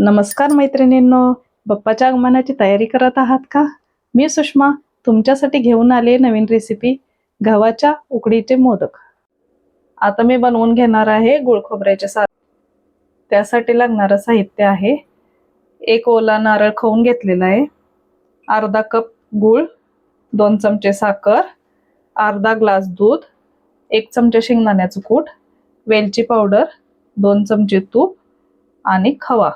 नमस्कार मैत्रिणींनो, बाप्पाच्या आगमनाची तयारी करत आहात का? मी सुषमा तुमच्यासाठी घेऊन आले नवीन रेसिपी गव्हाच्या उकडीचे मोदक। आता मी बनवून घेणार आहे गुळ खोबऱ्याचे सारण। त्यासाठी लागणारे साहित्य आहे, एक ओला नारळ खवून घेतलेला आहे, अर्धा कप गूळ, 2 चमचे साखर, अर्धा ग्लास दूध, 1 चमचे शेंगदाण्याचं कूट, वेलची पावडर, 2 चमचे तूप आणि खवा।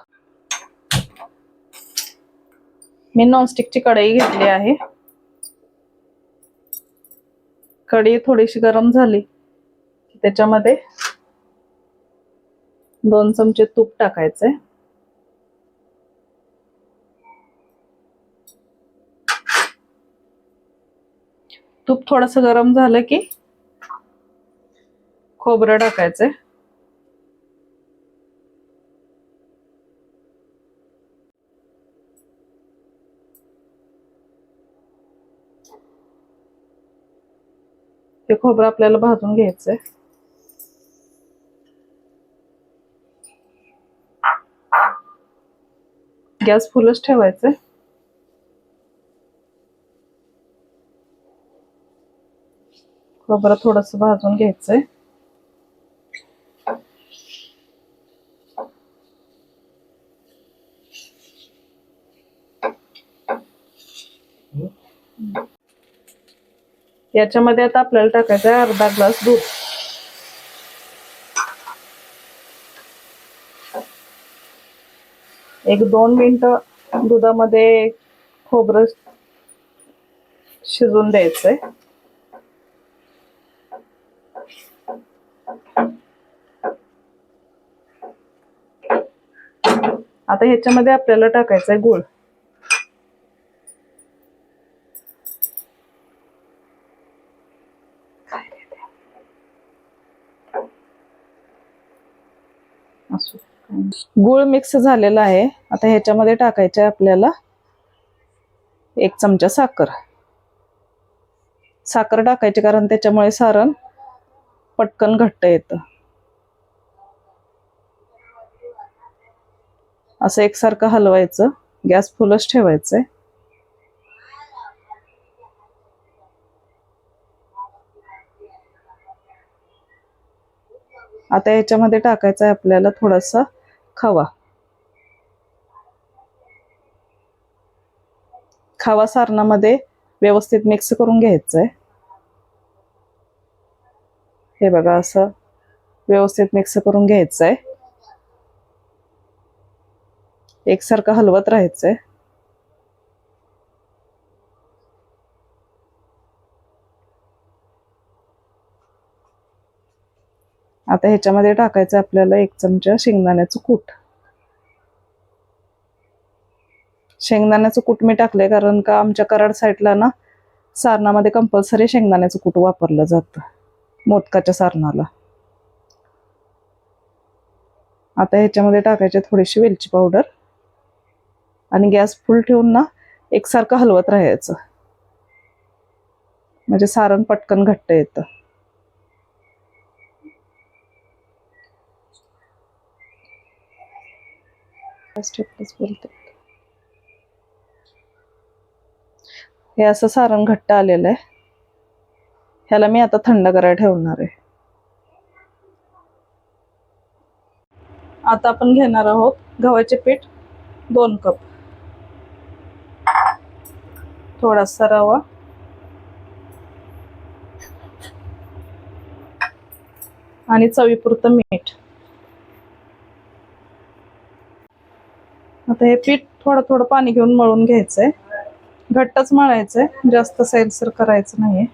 मी नॉनस्टिकची कढई घेतली आहे। कढई थोडीशी गरम झाली त्याच्यामध्ये 2 चमचे तूप टाकायचे। तूप थोडंसं गरम झालं की खोबरं टाकायचे। हे खोबरं आपल्याला भाजून घ्यायचंय। गॅस फुलच ठेवायचे। खोबरं थोडंसं भाजून घ्यायचंय। याच्यामध्ये आता आपल्याला टाकायचं आहे अर्धा ग्लास दूध। एक 2 मिनिटं दुधामध्ये खोबरं शिजून द्यायचंय। आता ह्याच्यामध्ये आपल्याला टाकायचं आहे गूळ। गूळ मिक्स झालेला आहे। आता ह्याच्यामध्ये टाकायचं आहे आपल्याला 1 चमचा साखर। साखर टाकायची कारण त्याच्यामुळे सारण पटकन घट्ट येतं। असं एकसारखं हलवायचं, गॅस फुलच ठेवायचंय। आता याच्यामध्ये टाकायचं आहे आपल्याला थोडासा खवा। खवा सारणामध्ये व्यवस्थित मिक्स करून घ्यायचंय। हे बघा, असं व्यवस्थित मिक्स करून घ्यायचंय। एकसारखं हलवत राहायचंय। आता ह्याच्यामध्ये टाकायचं आपल्याला 1 चमचा शेंगदाण्याचं कूट। शेंगदाण्याचं कूट मी टाकलंय कारण का आमच्या कराड साईडला ना सारणामध्ये कंपल्सरी शेंगदाण्याचं कूट वापरलं जातं मोदकाच्या सारणाला। आता ह्याच्यामध्ये टाकायचे थोडीशी वेलची पावडर आणि गॅस फुल ठेवून ना एकसारखं हलवत राहायचं, म्हणजे सारण पटकन घट्ट येतं। हे असं सारण घट्ट आलेलं आहे। ह्याला मी आता थंड करायला ठेवणार आहे। आता आपण घेणार आहोत गव्हाचे पीठ 2 कप, थोडासा रवा आणि चवीपुरतं मीठ। आता हे पीठ थोडं थोडं पाणी घेऊन मळून घ्यायचंय। घट्टच मळायचंय, जास्त सैलसर करायचं नाहीये।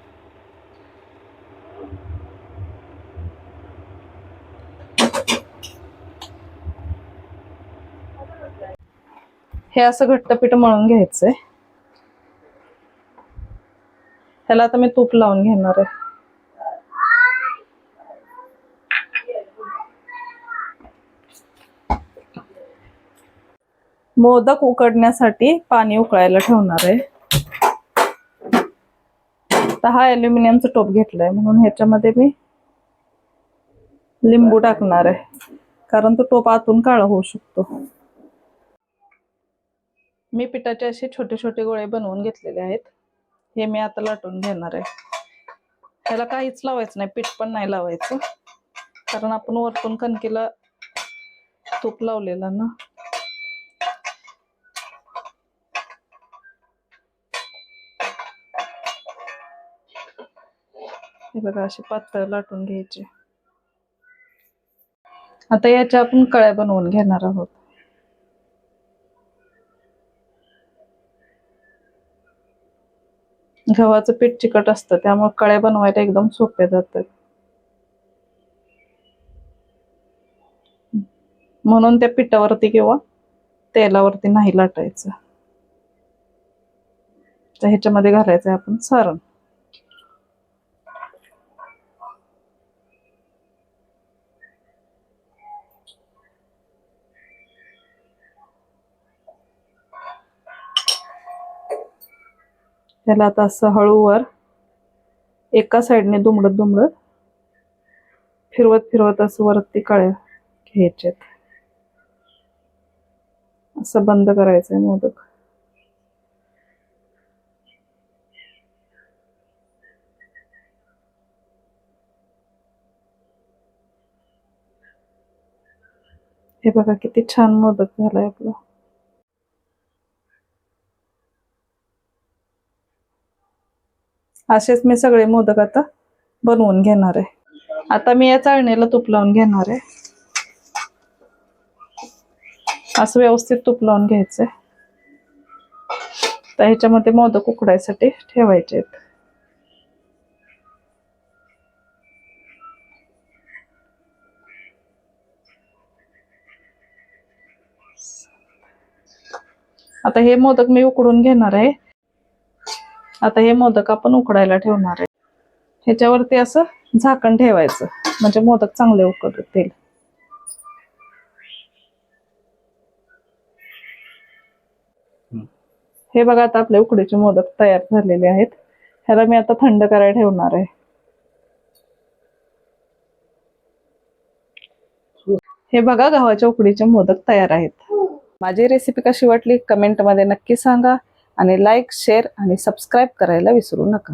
हे असं घट्ट पीठ मळून घ्यायचंय। ह्याला आता मी तूप लावून घेणार आहे। मोदक उकडण्यासाठी पाणी उकळायला ठेवणार आहे। आता हा ॲल्युमिनियमचा टोप घेतलाय म्हणून ह्याच्यामध्ये मी लिंबू टाकणार आहे, कारण तो टोप आतून काळा होऊ शकतो। मी पिठाचे असे छोटे छोटे गोळे बनवून घेतलेले आहेत. हे मी आता लाटून घेणार आहे. त्याला काहीच लावायचं नाही, पीठ पण नाही लावायचं, कारण आपण वरतून कणकेला तूप लावलेलं ना. हे बघा असे पातळ लाटून घ्यायचे. आता याच्या आपण कळ्या बनवून घेणार आहोत. गव्हाचं पीठ चिकट असतं, त्यामुळे कळ्या बनवायला एकदम सोपे जातात. म्हणून त्या पिठावरती किंवा तेलावरती नाही लाटायचं. तर ह्याच्यामध्ये घालायचं आपण सारण. त्याला आता असं हळूवर एका साईडने दुमडत दुमडत फिरवत फिरवत असं वरती कळ्या घ्यायच्यात. असं बंद करायचंय मोदक. हे बघा किती छान मोदक झालाय आपला. असेच मी सगळे मोदक आता बनवून घेणार आहे. आता मी या चाळणीला तूप लावून घेणार आहे. असं व्यवस्थित तूप लावून घ्यायचंय. तर ह्याच्यामध्ये मोदक उकडायसाठी ठेवायचे आहेत. आता हे मोदक मी उकडून घेणार आहे. आता हे मोदक आपण उकडायला ठेवणार आहे. ह्याच्यावरती असं झाकण ठेवायचं, म्हणजे मोदक चांगले उकडतील. हे बघा आता आपले उकडीचे मोदक तयार झालेले आहेत. ह्याला मी आता थंड करायला ठेवणार आहे. हे बघा गव्हाच्या उकडीचे मोदक तयार आहेत. माझी रेसिपी कशी वाटली कमेंटमध्ये नक्की सांगा आणि लाईक, शेअर आणि सबस्क्राईब करायला विसरू नका.